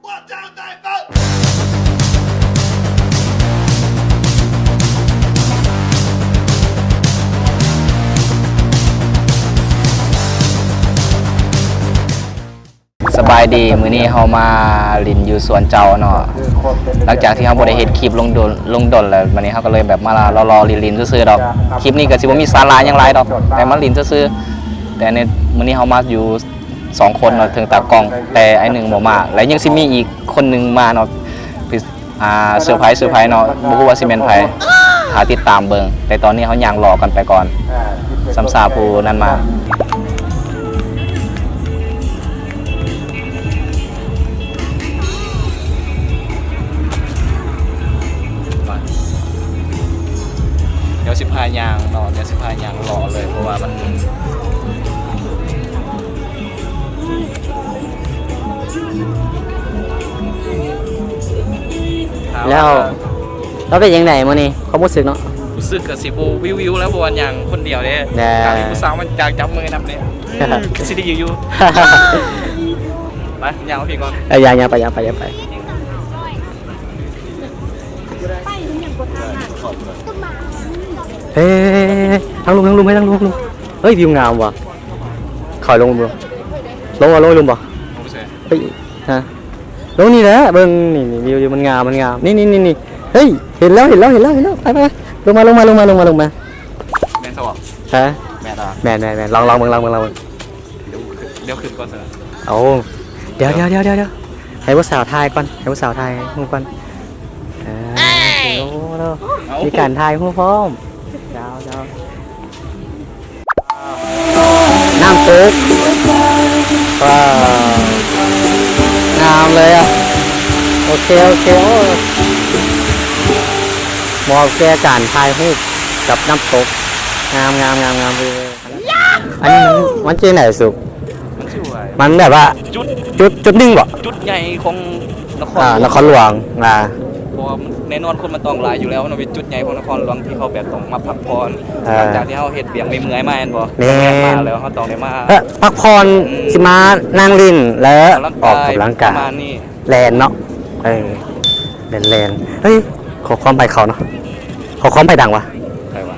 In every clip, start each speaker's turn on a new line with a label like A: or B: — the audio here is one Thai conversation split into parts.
A: สบายดีมื้อนี้เฮามาลินอยู่สวนเจ้าเนาะหลังจากที่เฮาบ่ได้เฮ็ดคลิปลงดนแล้ววันนี้เฮาก็เลยแบบมารอลินซื่อๆดอกคลิปนี้ก็สิบ่มีสาระหยังหลายดอกแต่มาลินซื่อๆแต่ในมื้อนี้เฮามาอยู่2คนเนาะถึงตากล้องแต่ไอ้หนึ่งบ่มาและยังสิมีอีกคนนึงมาเนาะเซอร์ไพรส์เนาะบ่ฮู้ว่าสิแม่นไผหาติดตามเบิ่งแต่ตอนนี้เฮาย่างรอกันไปก่อนสำซาผู้นั้นมาเดี๋ยว15ยางเนาะเดี๋ยว15ยางรอเลยเพราะว่ามัน
B: แล้วเราเป็นยังไงมื้อนี้ความรู้สึกเนาะ
A: รู้สึกกับสิบูวิวแล้วบวันอย่างคนเดียวเนี่ยการที่ผู้สาวมันจากจับมือนำเนี่ยสิได้อยู่ไปย่างเอาพี่ก่อน
B: ยังไปเฮ้ยทางลุมให้ทางลุมเฮ้ยวิวงามว่ะขอยลงบ่ลงลุมบ่เฮ้ยฮะลงนี่แหละเบิ่งนี่วิวมันงามนี่เฮ้ยเห็นแล้วไปลงมาแม่
A: นสวอป
B: ฮะ
A: แม่น
B: ลองเบิ่ง
A: เดี๋ยวขึ้นก่อนสิ
B: โอ้เดี๋ยวให้ผู้สาวถ่ายก่อนรูปก่อนมีการถ่ายรูปพร้อมยาวน้ำตุ๊กว้าวงามเลยอ่ะโอเคมองแกการถ่ายรูปกับน้ำตกงามเลยอันนี้มันชื่อไหนสุกมันแบบว่าจุดหนึ่งบ่
A: จุดใหญ่ของ
B: นครหลวง
A: เพราะแน่นอนคนมันต้องหลายอยู่แล้วมันเป็นจุดใหญ่ของนครหลวงที่เขาแบบต้องมาพักผ่อนหลังจากที่เขาเฮ็ดเบียงไม่เมื่อยมาแม่นบ่มาแล้วเขาต้องได้มา
B: พักผ่อนสิมานั่งลินแล้วออกกำลังกายแลนเนาะแลนเฮ้ยขอความไปเขาเนาะขอความไปดังวะ
A: ใครวะ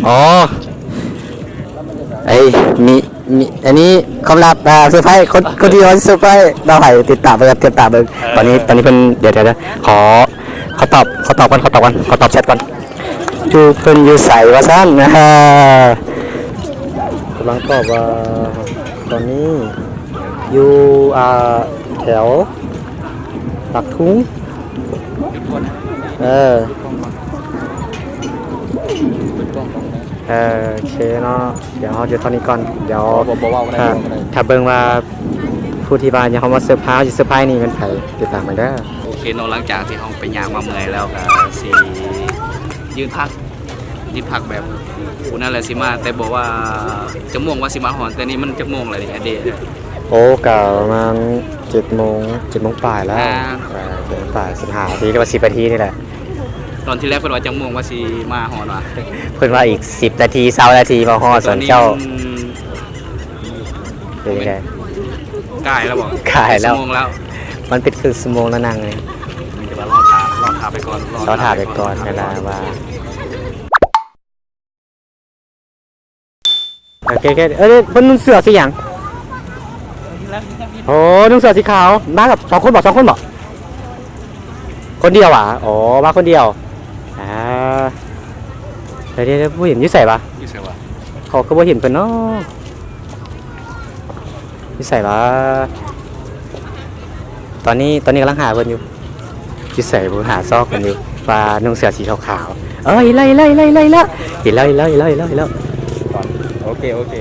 B: อ๋อมีอันนี้ความลับเซอร์ไพรส์คนที่เซอร์ไพรส์เราให้ติดตามเบิ่งตอนนี้เพิ่นเดี๋ยวขอตอบก่อนขอตอบแชทก่อนจูเพิ่นอยู่ใส่ว่าซั่นนะฮะกำลังตอบว่าตอนนี้อยู่แถวปักทุ้งโอเคเนาะเดี๋ยวเท่านี้ก่อนเดี๋ยวถ้าเบิ่งว่าผู้ที่บ้านยังเขามาเซอร์ไพรส์นี่มันไผติดตามมาได้
A: โอเคเนาะหลังจากที่ห้องไปย่างมาเมื่อยแล้วก็สิยืนพักแบบผู้นั่นแหละสิมาแต่บอกว่าจะม่วงว่าสิมาหอนแต่นี่มันจะม่วงอะไรดิเด
B: โอ้กะประมาณ7 โมงปลายแล้วปลาย15 นาทีก็ว่า10 นาทีนี่แหละ
A: ตอนที่แรกเพิ่นว่าจังม่วงว่าสิมาหอนว่ะ
B: เพิ่นว่าอีก10 นาที20 นาทีมาฮอดสวนเจ้าเป็นไง
A: กายแล้วบ่
B: กายแล้ว
A: ชั่วโมงแล้ว
B: มันเป็นคือชั่วโมงแล้วนั่งเลย
A: มีแต่ว่ารอถาไปก่อน
B: เวลาว่าโอเคเพิ่นนุ่งเสื้อสีหยังโอ้นุ่งเสื้อสีขาวมากับ2 คนบ่คนเดียวอ่ะอ๋อมาคนเดียวเดี๋ยวผู้เห็นอยู่ใส่ปะเขาก็บ่เห็นเพิ่นเนาะอยู่ใส่ปะตอนนี้กำลังหาเพิ่นอยู่ใส่บ่หาซอกกันอยู่ว่านุ่งเสื้อสีขาวไล่ละเห็นแล้ว
A: โอเค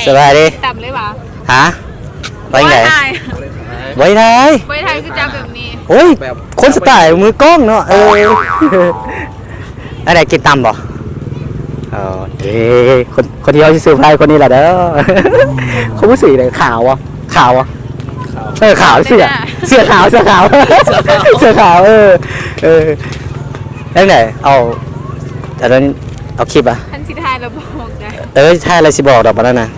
B: สบายดี
C: ต่ำเลยวะ
B: ฮะไว้ไหน
C: คือจับแบบนี้
B: โอ้ยคนสไตล์มือกล้องเนาะอันไหนกินต่ำบ่ เอ้คนที่เขาจะเซอร์ไพรส์คนนี้แหละเด้อ เขาพูดสีเลยขาวอ่ะขาวอ่ะขาวเสื้อขาวเสื้อขาวเสื้อขาวแล้วไหนเอาแต่ตอนนี้เอาคลิปอ่ะ
C: ท่านสิทายเราบอกได้
B: ถ้าอะไรสิบอกดอกมาแล้วนะ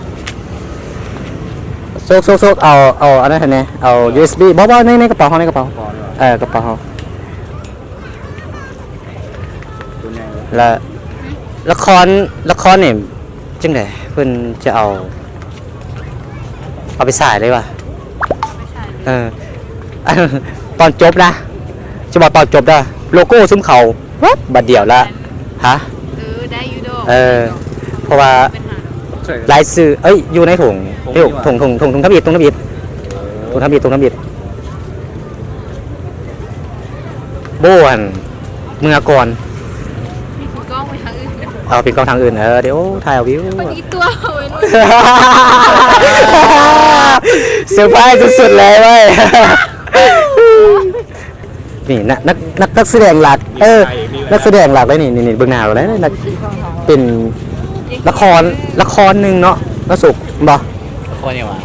B: โซกเอาอันนั้นไงเอา USB บอกว่าในกระเป๋าเขาในกระเป๋ากระเป๋าเขาแล้วละครเนี่ยจังไดเพิ่นจะเอาไปฉายเลยว่ะ
C: ไม่ใช่
B: ตอนจบนะจะบอกตอนจบได้โลโก้ซุ้มเขาวับบัดเดียวละฮะ
C: ได้ยูโด
B: เพราะว่า
C: เป็นหา
B: ลายซื้ออยู่ในถุงถุงทบิดทบิดโบนเมื่อก่อน
C: มีคุณกล้องไปทางอื่น
B: เอาเป็นกล้องทางอื่นเดี๋ยวถ่ายเอาวิว
C: วันนี้ตัวเอาไว้นู่น
B: เซอร์ไพรส์สุดๆเลยเว้ยนี่นักแสดงหลักนักแสดงหลักเลยนี่เบื้องหน้าเราเลยนักเป็นละครหนึ่งเนาะละสุกบ่
A: คนยังวะ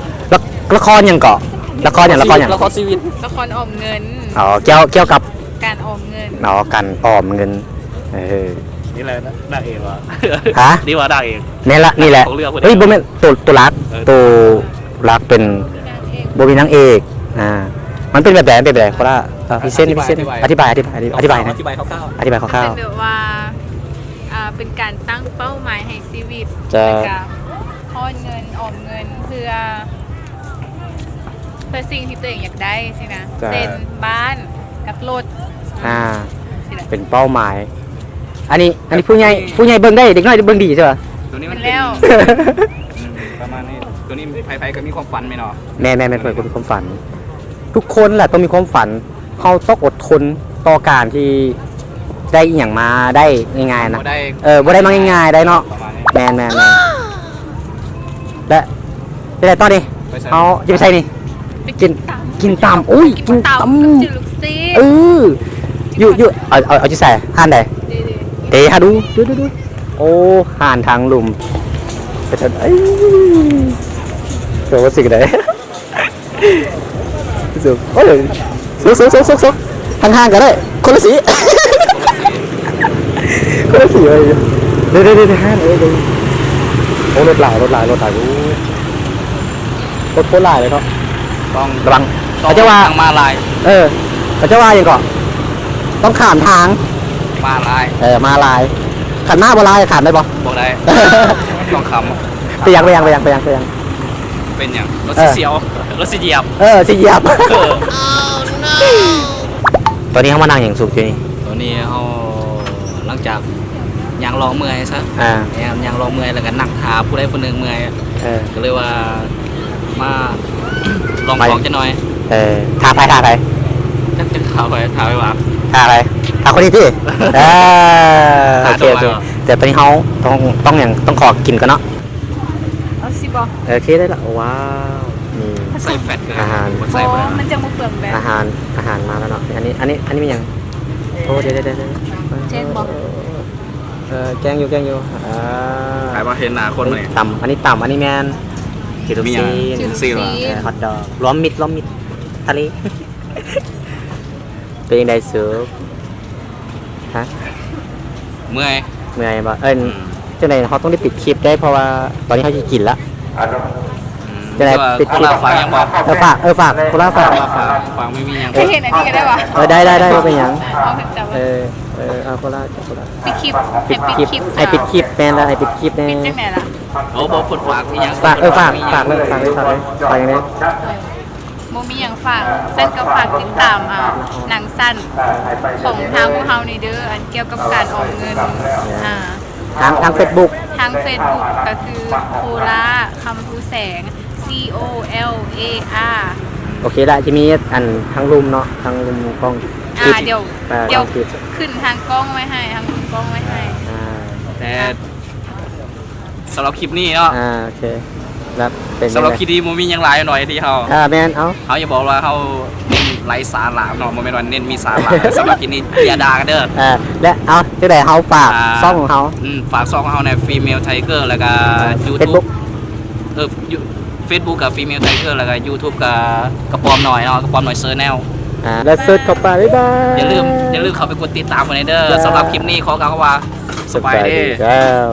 B: ละครยังเกาะละครอย่าง
A: ละครชีวิต
C: ละครออมเงิน
B: เกี่ยวกับ
C: การออมเงิน
B: การออมเงิน
A: นี่แหละดักเองวะ
B: ฮะ
A: นี่ว่าดักเอง
B: นี่แหละเฮ้ยบ่แม่นตัวรักเป็นบ่มีนางเอกมันเป็นแบบไหนคนละพิเศษอธิบายนะ
A: อธิบายคร่าว
B: อธิบายคร่าว
C: เป็นแบบว่าเป็นการตั้งเป้าหมายให้ชีวิต
B: จะ
C: แล้วก็ทอนเงินออมเงินเพื่อสิ่งที่ตัวเองอยากได้ใช่ไหมเซ็นบ้านกับรถ
B: เป็นเป้าหมาย อันนี้ผู้ใหญ่เบิ่งได้เด็กน้อยเบิ่งดีใช่ป่ะ
A: ๆตัวนี้
C: มั
A: มัน น
C: แล้ว
A: ประมาณนี้ตัวนี้ไพ่ก็มีความฝันไหมเนาะ
B: แม่เปิดความฝัน ทุกคนแหละต้องมีความฝันเขาต้องอดทนต่อการที่ได้อหย่างมาได้ง่ายๆนะบ่ได้มาง่ายๆได้เนาะ
A: ประมาณนี้
B: แมนและไปไหนต่อดิเอาจะไปใช่นี่ กินตำอุ้ยกินตำ
C: จืดลูกซี
B: อยู่เอาจะใส่ห่านใดเตะฮะดูโอ้ห่านทางลุมไปเถอะเดี๋ยวว่าสิ่งไหนสุดโอ้ยสุดห่างๆกันได้คนละสีเลยเดี๋ยวห่านโอ้รถหลายรถโคตรหลายเลยครับ
A: ต้อง
B: ระวังเขาจะว่า
A: ทางมาลาย
B: เขาจะว่าอย่างก่อนต้องข้ามทาง
A: มาลาย
B: มาลายขันหน้าบ่ลายขามได้บ่
A: บอกได้ต้องคำ
B: ไปยัง
A: เป็นอย่างรถเสียวรถสีเหยียบ
B: สิเหยียบตอนนี้เขามานั่งอย่างสุขอยู่นี่
A: ตัวนี้เขาหลังจากยางรอเมื่อยซะยางรอเมื่อยแล้วก็นั่งหาผู้ใดผู้หนึ่งเมื่อยก็เลยว่ามาลองของจะหน่อย
B: ทาไป
A: จะข่าวไปถ่ายไปวะ
B: ทาอะไรทาคนนี้ที่โอเคแต่ตอนนี้เขาต้องขอกินกันเนาะ
C: เอาสิบอก
B: โอเคได้ละว้าวนี่
A: ใส่แฟตเลย
B: อาหาร
A: ใส่ไป
C: มันจะมาเปลืองแบบ
B: อาหารมาแล้วเนาะอันนี้เป็นยังโอ้เดี๋ยว
C: เช่นบอก
B: แกงอยู่
A: ขายมาเห็นหนาคนไหม
B: ต่ำอันนี้แมนกิโล
A: มี
B: ซี
A: อย่าง
B: น
A: ซีเหรอ
B: ฮอตดอกล้อมมิดทะเลเป็นยังไงเสือฮะ
A: เมื่อย
B: เมื่อยบ่เจ้าไหนเขาต้องได้ปิดคลิปได้เพราะว่าตอนนี้เขาจะกินละ จะได้ปิดคลิป
A: ฝากยังบอก
B: ฝากคนละฝาก
A: ฝากไม่มียัง
C: เคยเห็นอันนี้กันได้ปะ
B: ได้ก็เป็นยัง
C: เอาถึงจับ
B: เอาคนละ
C: ปิดคลิป
B: ปิดคลิปให้ปิดคลิปแมนแล้วให้ปิดคลิปแน่
C: ปิดจังไหนล่ะ
A: โอ้บอกคนฝากมียัง
B: ฝากเลยอย่างนี้
C: โมมีอย่างฝากเส้นก็ฝากติดตามหนังสั้นของทางพวกเฮานี่เด้ออันเกี่ยวกับการออมเงิน
B: ทางเฟซบุ๊ก
C: ทาง Facebook ก็คือโคล่าคำพูแสง COLAR
B: โอเคละจะมีอันทางรุมเนาะทางรุมกล้อง
C: เดี๋ยวขึ้นทางกล้องไว้ให้ทางมุมกล้องไว้ให้
A: แต่สำหรับคลิปนี้เนาะ
B: โอเค นะเป็น
A: สำหรับคลิปนี้บ่มีหยังหลายหน่อยที่เฮา
B: แมนเอา
A: เขาอย่าบอกว่าเขาเน้นไร้สาระเนาะบ่แม่นว่าเน้นมีสาระ สำหรับคลิปนี้อย่าด่ากันเด้อ
B: และเอาที่ไหนเขาฝากซ่องของเขา
A: ฝากซ่องของเขาใน Female Tiger แล้วก็
B: Facebook
A: YouTube Facebook กับ Female Tiger แล้วก็ YouTube กับกระปอมหน่อยเนาะกระปอมหน่อยเซอร์แนล
B: แล้วเซิร์ชเข้าไปบ๊ายบาย
A: อย่าลืมเข้าไปกดติดตามกันเด้อสำหรับคลิปนี้ขอกล่าวคำว่าสบายดี
B: แล้ว